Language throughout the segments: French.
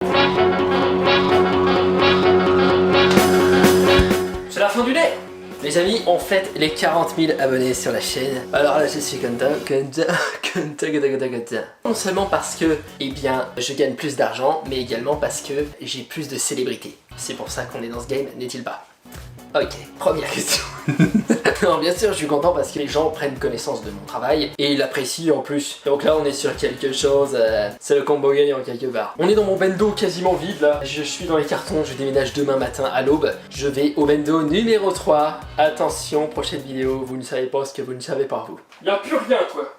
C'est la fin du nez. Les amis, on fête les 40 000 abonnés sur la chaîne. Alors là, je suis content. Non seulement parce que, eh bien, je gagne plus d'argent, mais également parce que j'ai plus de célébrité. C'est pour ça qu'on est dans ce game, n'est-il pas? Ok, première question. Non, bien sûr, je suis content parce que les gens prennent connaissance de mon travail et ils l'apprécient en plus. Donc là, on est sur quelque chose, c'est le combo gagnant quelque part. On est dans mon bendo quasiment vide là. Je suis dans les cartons, je déménage demain matin à l'aube. Je vais au bendo numéro 3. Attention, prochaine vidéo, vous ne savez pas ce que vous ne savez pas vous. Y'a plus rien, quoi.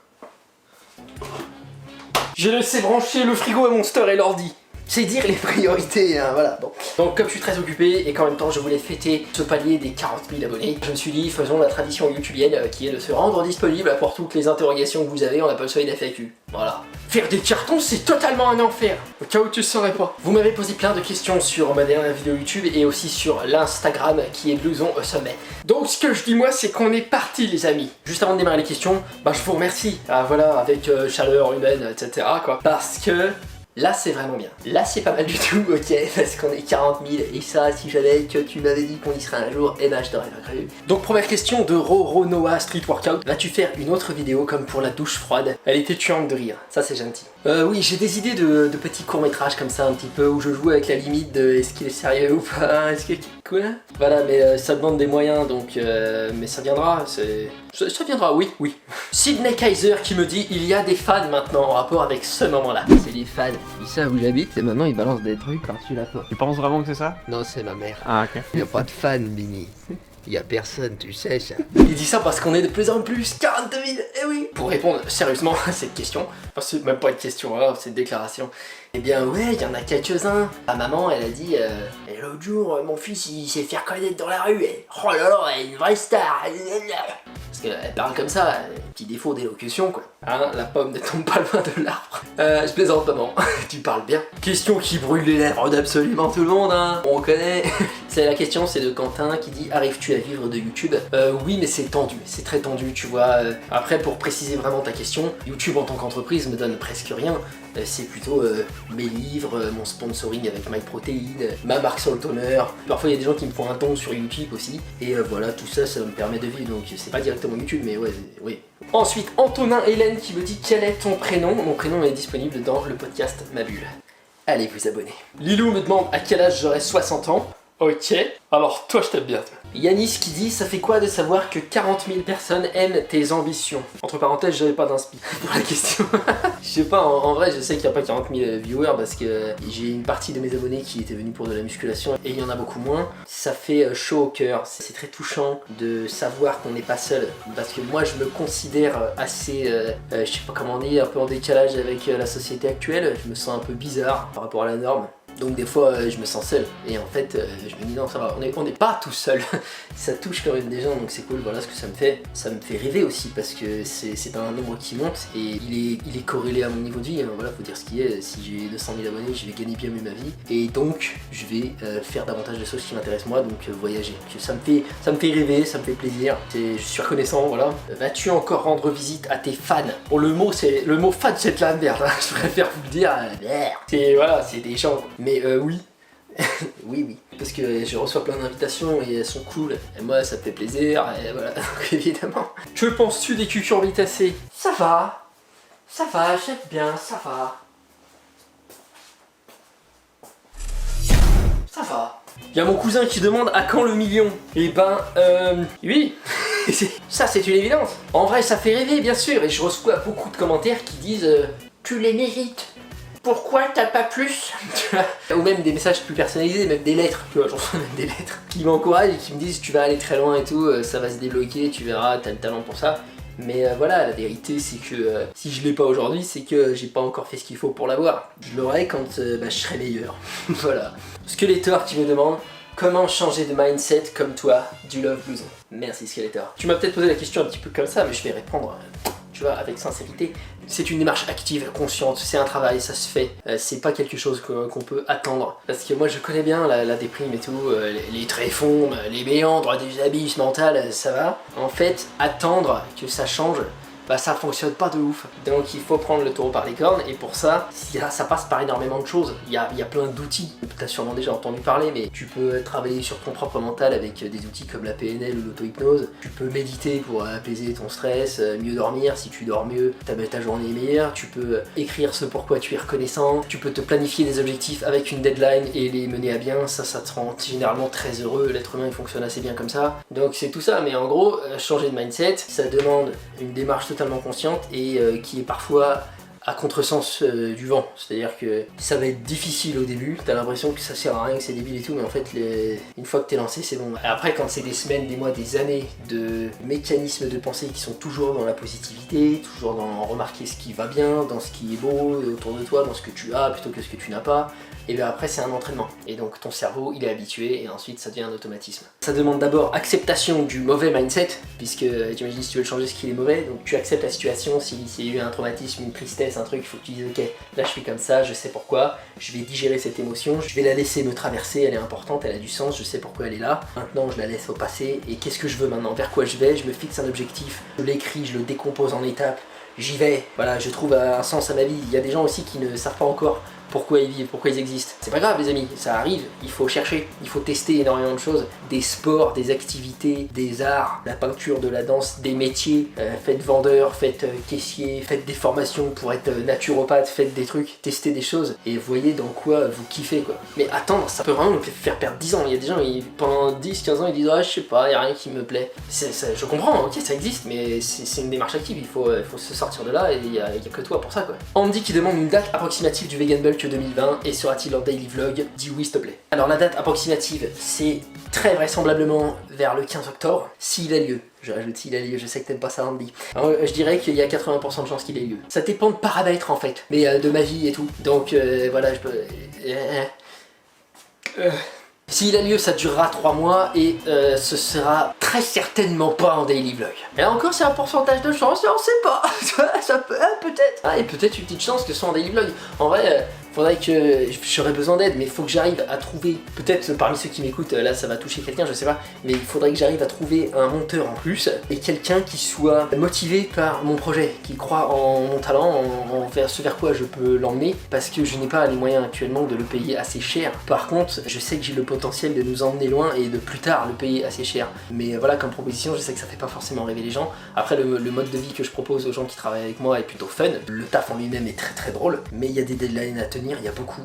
J'ai laissé brancher le frigo et Monster et l'ordi. C'est dire les priorités, hein, voilà. Bon. Donc comme je suis très occupé et qu'en même temps je voulais fêter ce palier des 40 000 abonnés, je me suis dit faisons la tradition youtubienne qui est de se rendre disponible pour toutes les interrogations que vous avez, on appelle ça une FAQ. Voilà. Faire des cartons c'est totalement un enfer, au cas où tu saurais pas. Vous m'avez posé plein de questions sur ma dernière vidéo YouTube et aussi sur l'Instagram qui est blouson au sommet. Donc ce que je dis moi c'est qu'on est parti les amis. Juste avant de démarrer les questions, bah je vous remercie. Ah, voilà, avec chaleur humaine, etc. quoi. Parce que là c'est vraiment bien. Là c'est pas mal du tout, ok, parce qu'on est 40 000 et ça si j'avais que tu m'avais dit qu'on y serait un jour, eh ben je t'aurais pas cru. Donc première question de Roro Noah Street Workout. Vas-tu faire une autre vidéo comme pour la douche froide? Elle était tuante de rire, ça c'est gentil. Oui, j'ai des idées de petits courts-métrages comme ça un petit peu où je joue avec la limite de est-ce qu'il est sérieux ou pas, est-ce que... Quoi? Voilà, mais ça demande des moyens donc... mais ça viendra, ça viendra, oui, oui. Sydney Kaiser qui me dit il y a des fans maintenant en rapport avec ce moment-là. C'est des fans, ils savent où j'habite et maintenant ils balancent des trucs par-dessus la porte. Tu penses vraiment que c'est ça? Non, c'est ma mère. Ah ok. Il n'y a pas de fans, Bini. Il y a personne, tu sais ça. Il dit ça parce qu'on est de plus en plus 40 000, eh oui. Pour répondre sérieusement à cette question, enfin c'est même pas une question, hein, c'est une déclaration. Eh bien ouais, il y en a quelques-uns. Ma maman, elle a dit, et l'autre jour, mon fils il s'est fait reconnaître dans la rue, et oh là là, une vraie star. Parce qu'elle parle comme ça, petit défaut d'élocution quoi. Hein, la pomme ne tombe pas loin de l'arbre. Je plaisante maman, tu parles bien. Question qui brûle les lèvres d'absolument tout le monde, hein. On connaît. C'est la question, c'est de Quentin qui dit arrives-tu à vivre de YouTube? Oui, mais c'est tendu, c'est très tendu, tu vois. Après, pour préciser vraiment ta question, YouTube en tant qu'entreprise me donne presque rien. C'est plutôt mes livres, mon sponsoring avec MyProtein, ma marque sur le toner. Parfois il y a des gens qui me font un don sur YouTube aussi. Et voilà, tout ça, ça me permet de vivre. Donc c'est pas directement YouTube, mais ouais, oui. Ensuite, Antonin Hélène qui me dit quel est ton prénom? Mon prénom est disponible dans le podcast Ma Bulle. Allez vous abonner. Lilou me demande à quel âge j'aurai 60 ans. Ok, alors toi je t'aime bien toi. Yanis qui dit ça fait quoi de savoir que 40 000 personnes aiment tes ambitions? Entre parenthèses, j'avais pas d'inspi pour la question. Je sais pas, en vrai je sais qu'il n'y a pas 40 000 viewers parce que j'ai une partie de mes abonnés qui étaient venus pour de la musculation et il y en a beaucoup moins. Ça fait chaud au cœur, c'est très touchant de savoir qu'on n'est pas seul parce que moi je me considère assez, je sais pas comment dire, un peu en décalage avec la société actuelle. Je me sens un peu bizarre par rapport à la norme. Donc des fois je me sens seul et en fait je me dis non ça va, on n'est pas tout seul. Ça touche quand même des gens donc c'est cool, voilà ce que ça me fait. Ça me fait rêver aussi parce que c'est un nombre qui monte et il est corrélé à mon niveau de vie, hein. Voilà, faut dire ce qui est, si j'ai 200 000 abonnés je vais gagner bien mieux ma vie et donc je vais faire davantage de choses qui m'intéressent moi, donc voyager. Ça me fait rêver, ça me fait plaisir, je suis reconnaissant, voilà. Vas-tu encore rendre visite à tes fans? Bon le mot fan c'est de la merde, hein. Je préfère vous le dire, merde. C'est voilà, c'est des gens. Mais oui, oui, parce que je reçois plein d'invitations et elles sont cool, et moi ça me fait plaisir, et voilà, donc évidemment. Que penses-tu des cucurbitacées? Ça va, j'aime bien, ça va. Ça va. Il y a mon cousin qui demande à quand le million? Et ben, oui, ça c'est une évidence. En vrai ça fait rêver bien sûr, et je reçois beaucoup de commentaires qui disent tu les mérites. Pourquoi t'as pas plus? Ou même des messages plus personnalisés, même des lettres, tu vois, j'en reçois même des lettres qui m'encouragent et qui me disent tu vas aller très loin et tout, ça va se débloquer, tu verras, t'as le talent pour ça. Mais voilà, la vérité c'est que si je l'ai pas aujourd'hui, c'est que j'ai pas encore fait ce qu'il faut pour l'avoir. Je l'aurai quand je serai meilleur. Voilà. Skeletor qui me demande comment changer de mindset comme toi, du Love Blouson. Merci Skeletor. Tu m'as peut-être posé la question un petit peu comme ça, mais je vais répondre. Tu vois, avec sincérité. C'est une démarche active, consciente, c'est un travail, ça se fait. C'est pas quelque chose qu'on peut attendre. Parce que moi je connais bien la déprime et tout, les tréfonds, les méandres des abysses mentales, ça va. En fait, attendre que ça change, bah ça fonctionne pas de ouf. Donc il faut prendre le taureau par les cornes, et pour ça, ça passe par énormément de choses. Il y a plein d'outils, t'as sûrement déjà entendu parler, mais tu peux travailler sur ton propre mental avec des outils comme la PNL ou l'auto-hypnose. Tu peux méditer pour apaiser ton stress, mieux dormir, si tu dors mieux, ta journée est meilleure. Tu peux écrire ce pourquoi tu es reconnaissant, tu peux te planifier des objectifs avec une deadline et les mener à bien, ça te rend généralement très heureux. L'être humain il fonctionne assez bien comme ça. Donc c'est tout ça, mais en gros, changer de mindset, ça demande une démarche totalement consciente et qui est parfois à contresens du vent. C'est-à-dire que ça va être difficile au début, t'as l'impression que ça sert à rien, que c'est débile et tout, mais en fait une fois que t'es lancé c'est bon. Après quand c'est des semaines, des mois, des années de mécanismes de pensée qui sont toujours dans la positivité, toujours dans remarquer ce qui va bien, dans ce qui est beau autour de toi, dans ce que tu as plutôt que ce que tu n'as pas, et bien après c'est un entraînement. Et donc ton cerveau il est habitué et ensuite ça devient un automatisme. Ça demande d'abord acceptation du mauvais mindset, puisque t'imagines si tu veux le changer ce qui est mauvais, donc tu acceptes la situation, s'il y a eu un traumatisme, une tristesse, un truc, il faut que tu dises ok, là je suis comme ça, je sais pourquoi, je vais digérer cette émotion, je vais la laisser me traverser, elle est importante, elle a du sens, je sais pourquoi elle est là, maintenant je la laisse au passé, et qu'est-ce que je veux maintenant, vers quoi je vais, je me fixe un objectif, je l'écris, je le décompose en étapes, j'y vais, voilà, je trouve un sens à ma vie. Il y a des gens aussi qui ne savent pas encore pourquoi ils vivent, pourquoi ils existent. C'est pas grave les amis, ça arrive, il faut chercher, il faut tester énormément de choses, des sports, des activités, des arts, la peinture, de la danse, des métiers, faites vendeur, faites caissier, faites des formations pour être naturopathe, faites des trucs, testez des choses et voyez dans quoi vous kiffez quoi. Mais attendre, ça peut vraiment nous faire perdre 10 ans, il y a des gens, pendant 10-15 ans ils disent ah je sais pas, y a rien qui me plaît. Je comprends, ok ça existe, mais c'est une démarche active, il faut se sortir de là et il y a que toi pour ça quoi. Andy qui demande une date approximative du Vegan Bulk 2020 et sera-t-il en daily vlog? Dis oui s'il te plaît. Alors la date approximative c'est très vraisemblablement vers le 15 octobre, s'il a lieu. Je rajoute s'il a lieu, je sais que t'aimes pas ça Andy. Alors je dirais qu'il y a 80% de chances qu'il ait lieu. Ça dépend de paramètres en fait, mais de ma vie et tout. Donc voilà, je peux... S'il a lieu, ça durera 3 mois et ce sera très certainement pas en daily vlog. Et là encore, c'est un pourcentage de chance, on sait pas. Ça peut, peut-être. Ah, et peut-être une petite chance que ce soit en daily vlog. En vrai, faudrait que j'aurais besoin d'aide, mais il faut que j'arrive à trouver, peut-être parmi ceux qui m'écoutent, là ça va toucher quelqu'un, je sais pas, mais il faudrait que j'arrive à trouver un monteur en plus et quelqu'un qui soit motivé par mon projet, qui croit en mon talent, vers ce vers quoi je peux l'emmener, parce que je n'ai pas les moyens actuellement de le payer assez cher. Par contre, je sais que j'ai le potentiel de nous emmener loin et de plus tard le payer assez cher. Mais voilà, comme proposition, je sais que ça fait pas forcément rêver les gens. Après, le mode de vie que je propose aux gens qui travaillent avec moi est plutôt fun. Le taf en lui-même est très très drôle, mais il y a des deadlines à tenir. Il y a beaucoup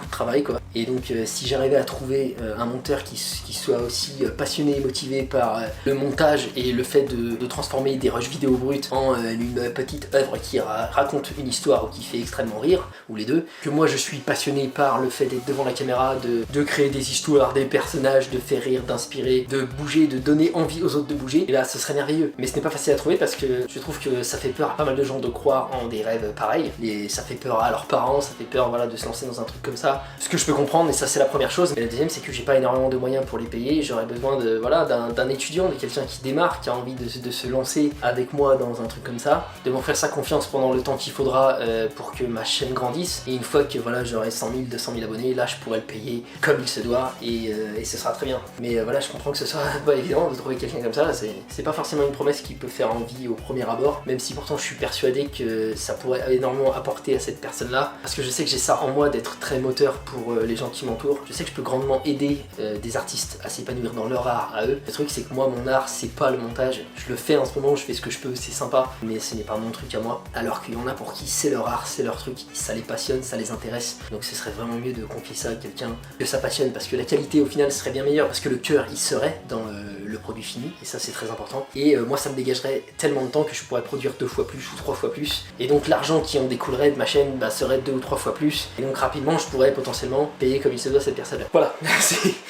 de travail quoi. Et donc si j'arrivais à trouver un monteur qui soit aussi passionné et motivé par le montage et le fait de transformer des rushs vidéo brutes en une petite œuvre qui raconte une histoire ou qui fait extrêmement rire, ou les deux, que moi je suis passionné par le fait d'être devant la caméra, de créer des histoires, des personnages, de faire rire, d'inspirer, de bouger, de donner envie aux autres de bouger, et là ce serait merveilleux. Mais ce n'est pas facile à trouver parce que je trouve que ça fait peur à pas mal de gens de croire en des rêves pareils, et ça fait peur à leurs parents, ça fait peur voilà, de se lancer dans un truc comme ça, ce que je peux comprendre, mais ça c'est la première chose. Mais la deuxième c'est que j'ai pas énormément de moyens pour les payer, j'aurais besoin de voilà d'un étudiant, de quelqu'un qui démarre, qui a envie de se lancer avec moi dans un truc comme ça, de m'offrir sa confiance pendant le temps qu'il faudra pour que ma chaîne grandisse, et une fois que voilà j'aurai 100 000, 200 000 abonnés, là je pourrai le payer comme il se doit et ce sera très bien. Mais voilà, je comprends que ce soit pas évident de trouver quelqu'un comme ça, c'est pas forcément une promesse qui peut faire envie au premier abord, même si pourtant je suis persuadé que ça pourrait énormément apporter à cette personne là, parce que je sais que j'ai ça en moi d'être très moteur pour les gens qui m'entourent. Je sais que je peux grandement aider des artistes à s'épanouir dans leur art à eux. Le truc c'est que moi mon art c'est pas le montage, je le fais en ce moment, je fais ce que je peux, c'est sympa, mais ce n'est pas mon truc à moi. Alors qu'il y en a pour qui c'est leur art, c'est leur truc, ça les passionne, ça les intéresse. Donc ce serait vraiment mieux de confier ça à quelqu'un que ça passionne, parce que la qualité au final serait bien meilleure, parce que le cœur il serait dans le produit fini, et ça c'est très important. Et moi ça me dégagerait tellement de temps que je pourrais produire 2 fois plus ou 3 fois plus, et donc l'argent qui en découlerait de ma chaîne serait 2 ou 3 fois plus, et donc rapidement je pourrais potentiellement payer comme il se doit cette personne-là. Voilà,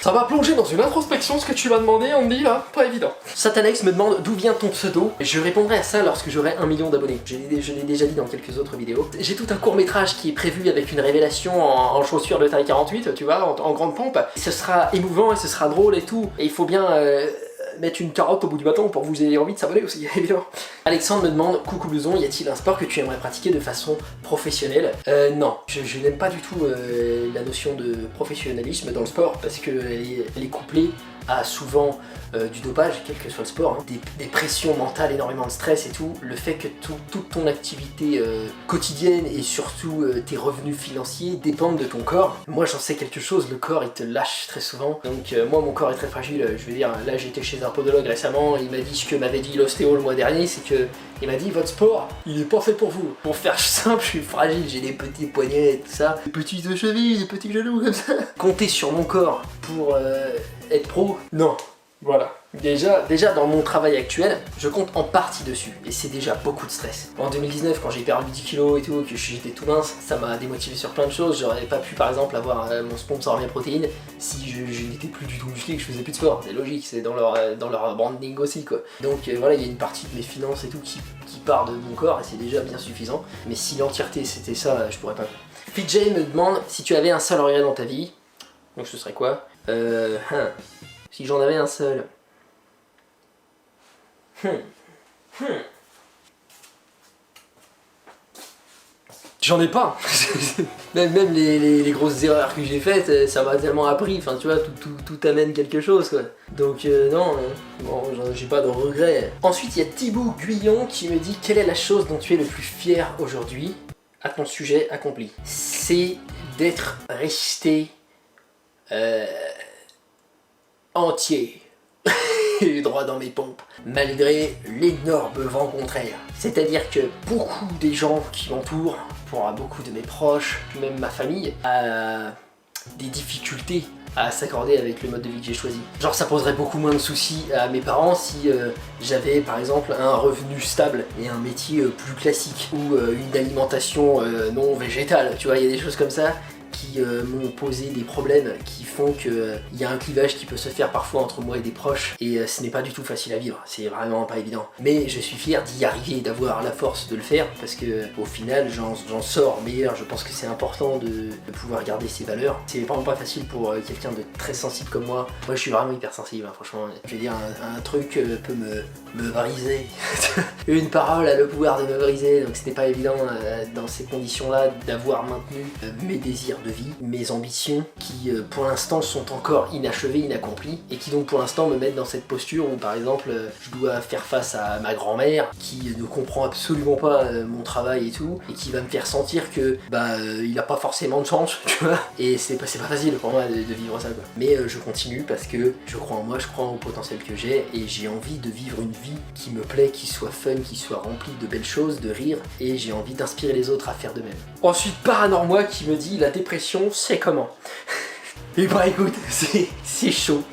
ça va plonger dans une introspection ce que tu m'as demandé Andy là, pas évident. Satanex me demande d'où vient ton pseudo, je répondrai à ça lorsque j'aurai 1 million d'abonnés. Je l'ai déjà dit dans quelques autres vidéos. J'ai tout un court-métrage qui est prévu avec une révélation en chaussures de taille 48, tu vois, en grande pompe. Ce sera émouvant et ce sera drôle et tout, et il faut bien mettre une carotte au bout du bâton pour que vous ayez envie de s'abonner aussi, évidemment. Alexandre me demande, coucou blouson, y a-t-il un sport que tu aimerais pratiquer de façon professionnelle? Non, je n'aime pas du tout la notion de professionnalisme dans le sport, parce qu'elle est couplée a souvent du dopage, quel que soit le sport, hein, des pressions mentales, énormément de stress et tout, le fait que toute ton activité quotidienne et surtout tes revenus financiers dépendent de ton corps. Moi j'en sais quelque chose, le corps il te lâche très souvent, donc moi mon corps est très fragile, je veux dire, là j'étais chez un podologue récemment, il m'a dit ce que m'avait dit l'ostéo le mois dernier, c'est que il m'a dit votre sport il est pas fait pour vous. Pour faire simple, je suis fragile, j'ai des petits poignets et tout ça, des petites chevilles, des petits genoux comme ça. Compter sur mon corps pour être pro, non. Voilà. Déjà dans mon travail actuel, je compte en partie dessus et c'est déjà beaucoup de stress. En 2019 quand j'ai perdu 10 kilos et tout, que j'étais tout mince, ça m'a démotivé sur plein de choses. J'aurais pas pu par exemple avoir mon sponsor mes protéines si je n'étais plus du tout musclé et que je faisais plus de sport. C'est logique, c'est dans leur branding aussi quoi. Donc voilà, il y a une partie de mes finances et tout qui part de mon corps et c'est déjà bien suffisant. Mais si l'entièreté c'était ça, je pourrais pas. FitJ me demande si tu avais un seul regret dans ta vie, donc ce serait quoi? Si j'en avais un seul. J'en ai pas. même les grosses erreurs que j'ai faites, ça m'a tellement appris, enfin tu vois, tout amène quelque chose quoi. Donc non, bon, j'ai pas de regrets. Ensuite il y a Thibaut Guyon qui me dit quelle est la chose dont tu es le plus fier aujourd'hui à ton sujet accompli. C'est d'être resté entier. Droit dans mes pompes, malgré l'énorme vent contraire. C'est-à-dire que beaucoup des gens qui m'entourent, pour beaucoup de mes proches, même ma famille, a des difficultés à s'accorder avec le mode de vie que j'ai choisi. Genre ça poserait beaucoup moins de soucis à mes parents si j'avais par exemple un revenu stable et un métier plus classique ou une alimentation non végétale, tu vois, il y a des choses comme ça qui m'ont posé des problèmes qui font qu'il y a un clivage qui peut se faire parfois entre moi et des proches et ce n'est pas du tout facile à vivre, c'est vraiment pas évident. Mais je suis fier d'y arriver, d'avoir la force de le faire parce que au final j'en sors meilleur. Je pense que c'est important de pouvoir garder ses valeurs. C'est vraiment pas facile pour quelqu'un de très sensible comme moi. Moi je suis vraiment hyper sensible, hein, franchement. Je veux dire, un truc peut me briser. Une parole a le pouvoir de me briser, donc c'était pas évident dans ces conditions là d'avoir maintenu mes désirs de vie, mes ambitions qui pour l'instant sont encore inachevées, inaccomplies et qui donc pour l'instant me mettent dans cette posture où par exemple je dois faire face à ma grand-mère qui ne comprend absolument pas mon travail et tout et qui va me faire sentir que il a pas forcément de chance, tu vois, et c'est pas facile pour moi de vivre ça quoi. Mais je continue parce que je crois en moi, je crois au potentiel que j'ai et j'ai envie de vivre une vie qui me plaît, qui soit fun, qui soit remplie de belles choses, de rire, et j'ai envie d'inspirer les autres à faire de même. Ensuite Paranormois qui me dit la dépression c'est comment? Et bah écoute, c'est chaud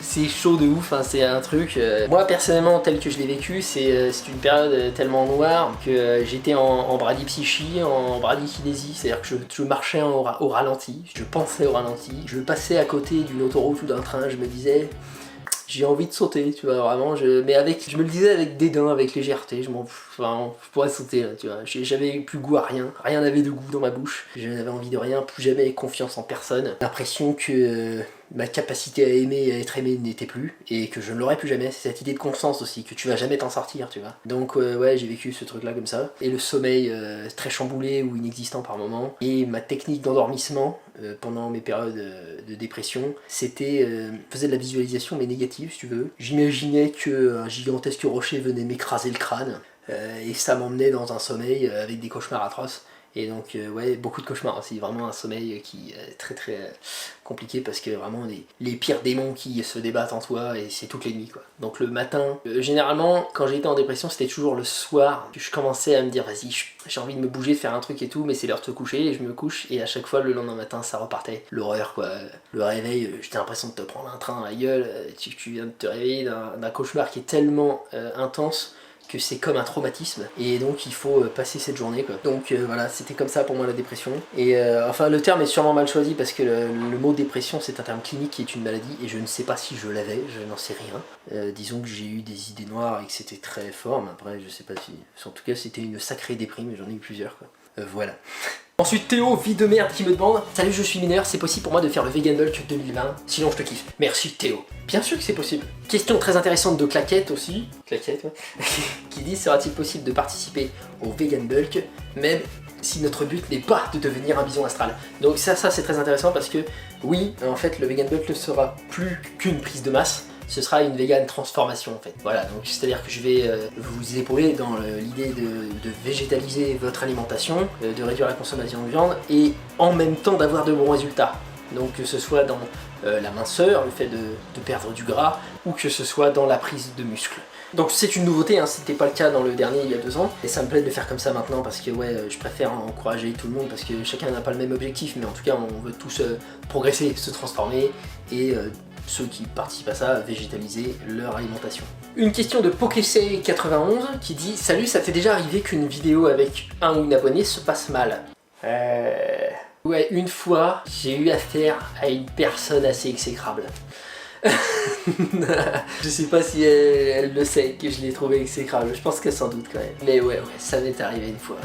de ouf, hein, c'est un truc, moi personnellement tel que je l'ai vécu, c'est une période tellement noire que j'étais en bradypsychie, en bradykinésie, c'est-à-dire que je marchais au ralenti, je pensais au ralenti, je passais à côté d'une autoroute ou d'un train, je me disais j'ai envie de sauter, tu vois, vraiment, je me le disais avec dédain, avec légèreté, je pourrais sauter là, tu vois, j'avais plus goût à rien n'avait de goût dans ma bouche, je n'avais envie de rien, plus jamais confiance en personne, l'impression que ma capacité à aimer et à être aimé n'était plus, et que je ne l'aurais plus jamais, c'est cette idée de conscience aussi, que tu vas jamais t'en sortir, tu vois. Donc ouais, j'ai vécu ce truc là comme ça, et le sommeil très chamboulé ou inexistant par moment, et ma technique d'endormissement pendant mes périodes de dépression, c'était, je faisais de la visualisation mais négative si tu veux, j'imaginais qu'un gigantesque rocher venait m'écraser le crâne, et ça m'emmenait dans un sommeil avec des cauchemars atroces. Et donc ouais, beaucoup de cauchemars aussi, vraiment un sommeil qui est très compliqué parce que vraiment les pires démons qui se débattent en toi et c'est toutes les nuits quoi. Donc le matin, généralement quand j'étais en dépression c'était toujours le soir que je commençais à me dire vas-y j'ai envie de me bouger, de faire un truc et tout, mais c'est l'heure de te coucher et je me couche et à chaque fois le lendemain matin ça repartait. L'horreur quoi, le réveil, j'ai l'impression de te prendre un train dans la gueule, tu viens de te réveiller d'un cauchemar qui est tellement intense que c'est comme un traumatisme et donc il faut passer cette journée quoi. Donc voilà, c'était comme ça pour moi la dépression et enfin le terme est sûrement mal choisi parce que le mot dépression c'est un terme clinique qui est une maladie et je ne sais pas si je l'avais, je n'en sais rien. Disons que j'ai eu des idées noires et que c'était très fort, mais après je sais pas si... En tout cas c'était une sacrée déprime, j'en ai eu plusieurs quoi. Voilà. Ensuite Théo, vie de merde, qui me demande « Salut, je suis mineur, c'est possible pour moi de faire le Vegan Bulk 2020? Sinon je te kiffe. » Merci Théo. Bien sûr que c'est possible. Question très intéressante de Claquette aussi, Claquette ouais, qui dit « Sera-t-il possible de participer au Vegan Bulk même si notre but n'est pas de devenir un bison astral ?» Donc ça c'est très intéressant parce que oui, en fait le Vegan Bulk ne sera plus qu'une prise de masse. ce sera une vegan transformation en fait. Voilà, donc c'est-à-dire que je vais vous épauler dans l'idée de végétaliser votre alimentation, de réduire la consommation de viande et en même temps d'avoir de bons résultats. Donc que ce soit dans la minceur, le fait de perdre du gras, ou que ce soit dans la prise de muscle. Donc c'est une nouveauté, hein, c'était pas le cas dans le dernier il y a 2 ans, et ça me plaît de le faire comme ça maintenant parce que ouais, je préfère encourager tout le monde parce que chacun n'a pas le même objectif, mais en tout cas on veut tous progresser, se transformer, et ceux qui participent à ça, végétaliser leur alimentation. Une question de Pokessay91 qui dit « Salut, ça t'est déjà arrivé qu'une vidéo avec un ou une abonnée se passe mal ?» Ouais, une fois, j'ai eu affaire à une personne assez exécrable. Je sais pas si elle le sait que je l'ai trouvé exécrable, je pense qu'elle s'en doute quand même. Mais ouais, ça m'est arrivé une fois.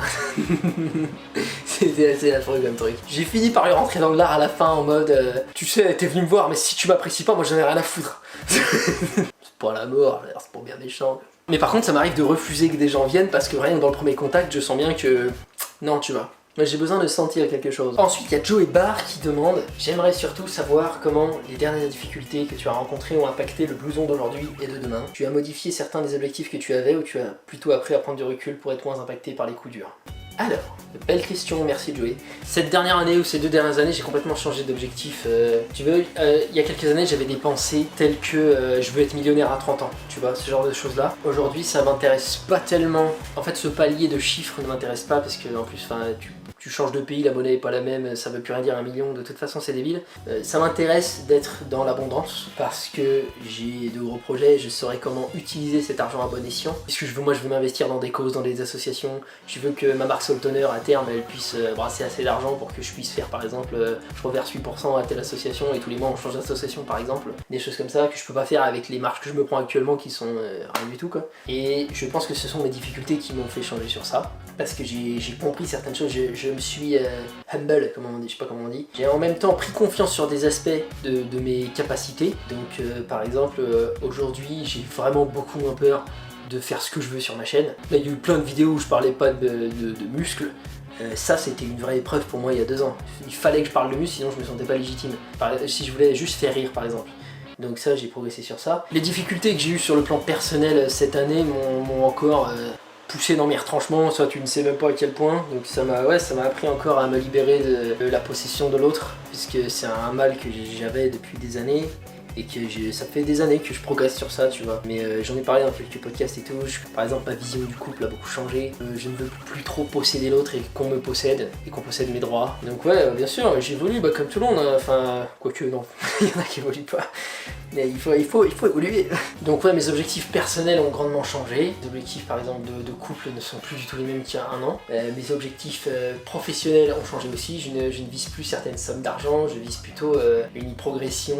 C'était assez affreux comme truc. J'ai fini par lui rentrer dans le lard à la fin en mode tu sais, t'es venu me voir, mais si tu m'apprécies pas, moi j'en ai rien à foutre. C'est pas la mort, c'est pour bien méchant. Mais par contre, ça m'arrive de refuser que des gens viennent parce que rien que dans le premier contact, je sens bien que... Non, tu vois. Moi j'ai besoin de sentir quelque chose. Ensuite il y a Joe et Bar qui demande « J'aimerais surtout savoir comment les dernières difficultés que tu as rencontrées ont impacté le blouson d'aujourd'hui et de demain. Tu as modifié certains des objectifs que tu avais ou tu as plutôt appris à prendre du recul pour être moins impacté par les coups durs ?» Alors, belle question, merci Joey. Cette dernière année ou ces 2 dernières années, j'ai complètement changé d'objectif. Tu veux, il y a quelques années, j'avais des pensées telles que je veux être millionnaire à 30 ans, tu vois, ce genre de choses-là. Aujourd'hui, ça m'intéresse pas tellement. En fait, ce palier de chiffres ne m'intéresse pas parce que, en plus, tu changes de pays, la monnaie est pas la même, ça veut plus rien dire 1 million, de toute façon c'est débile. Ça m'intéresse d'être dans l'abondance parce que j'ai de gros projets, je saurai comment utiliser cet argent à bon escient. Puisque moi je veux m'investir dans des causes, dans des associations, je veux que ma marque Salt Toner à terme elle puisse brasser assez d'argent pour que je puisse faire par exemple, je reverse 8% à telle association et tous les mois on change d'association par exemple. Des choses comme ça que je peux pas faire avec les marges que je me prends actuellement qui sont rien du tout quoi. Et je pense que ce sont mes difficultés qui m'ont fait changer sur ça. Parce que j'ai compris certaines choses, je me suis humble, comment on dit, je sais pas comment on dit. J'ai en même temps pris confiance sur des aspects de mes capacités. Donc par exemple, aujourd'hui j'ai vraiment beaucoup moins peur de faire ce que je veux sur ma chaîne. Là il y a eu plein de vidéos où je parlais pas de muscles. Ça c'était une vraie épreuve pour moi il y a 2 ans. Il fallait que je parle de muscles sinon je me sentais pas légitime. Si je voulais juste faire rire par exemple. Donc ça j'ai progressé sur ça. Les difficultés que j'ai eues sur le plan personnel cette année m'ont encore... poussé dans mes retranchements, soit tu ne sais même pas à quel point, donc ça m'a appris encore à me libérer de la possession de l'autre, puisque c'est un mal que j'avais depuis des années, et que ça fait des années que je progresse sur ça, tu vois. Mais j'en ai parlé dans quelques podcasts et tout, par exemple ma vision du couple a beaucoup changé, je ne veux plus trop posséder l'autre et qu'on me possède, et qu'on possède mes droits. Donc ouais, bien sûr, j'évolue comme tout le monde, hein. Enfin, quoique non, il y en a qui évoluent pas. Mais il faut évoluer. Donc ouais, mes objectifs personnels ont grandement changé. Les objectifs par exemple de couple ne sont plus du tout les mêmes qu'il y a 1 an. Mes objectifs professionnels ont changé aussi. Je ne vise plus certaines sommes d'argent, je vise plutôt une progression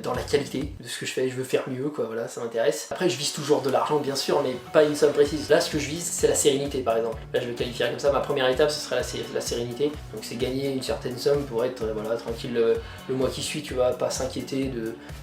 dans la qualité de ce que je fais. Je veux faire mieux quoi, voilà, ça m'intéresse. Après je vise toujours de l'argent bien sûr, mais pas une somme précise. Là ce que je vise c'est la sérénité par exemple. Là je le qualifierais comme ça, ma première étape ce serait la sérénité. Donc c'est gagner une certaine somme pour être voilà, tranquille le mois qui suit, tu vois, pas s'inquiéter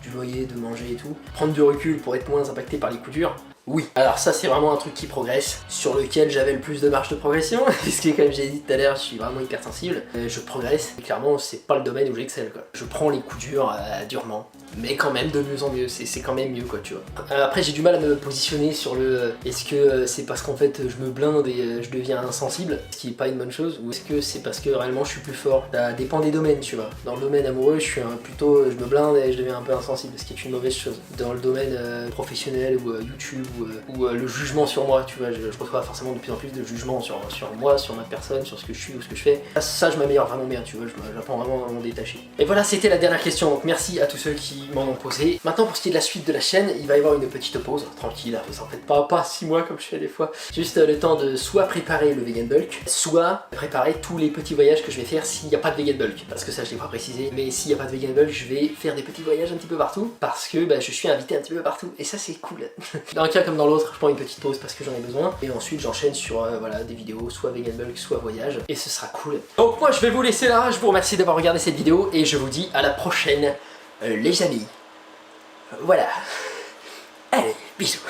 du loyer, de manger et tout. Prendre du recul pour être moins impacté par les coups durs. Oui, alors ça c'est vraiment un truc qui progresse, sur lequel j'avais le plus de marge de progression, puisque comme j'ai dit tout à l'heure, je suis vraiment hypersensible, je progresse, et clairement c'est pas le domaine où j'excelle quoi. Je prends les coups durs durement, mais quand même de mieux en mieux, c'est quand même mieux quoi tu vois. Après j'ai du mal à me positionner sur le est-ce que c'est parce qu'en fait je me blinde et je deviens insensible, ce qui est pas une bonne chose, ou est-ce que c'est parce que réellement je suis plus fort. Ça dépend des domaines tu vois. Dans le domaine amoureux je suis plutôt, je me blinde et je deviens un peu insensible, ce qui est une mauvaise chose. Dans le domaine professionnel ou YouTube, ou le jugement sur moi, tu vois, je reçois forcément de plus en plus de jugements sur moi, sur ma personne, sur ce que je suis ou ce que je fais. Ça je m'améliore vraiment bien, tu vois, j'apprends vraiment à m'en détacher. Et voilà, c'était la dernière question, donc merci à tous ceux qui m'en ont posé. Maintenant pour ce qui est de la suite de la chaîne, il va y avoir une petite pause, tranquille, vous en faites pas 6 mois comme je fais des fois. Juste le temps de soit préparer le vegan bulk, soit préparer tous les petits voyages que je vais faire s'il n'y a pas de vegan bulk. Parce que ça je l'ai pas précisé, mais s'il n'y a pas de vegan bulk, je vais faire des petits voyages un petit peu partout, parce que je suis invité un petit peu partout, et ça c'est cool. Dans un cas comme dans l'autre, je prends une petite pause parce que j'en ai besoin et ensuite j'enchaîne sur voilà, des vidéos soit vegan bulk soit voyage et ce sera cool. Donc moi je vais vous laisser là, je vous remercie d'avoir regardé cette vidéo et je vous dis à la prochaine les amis. Voilà. Allez, bisous.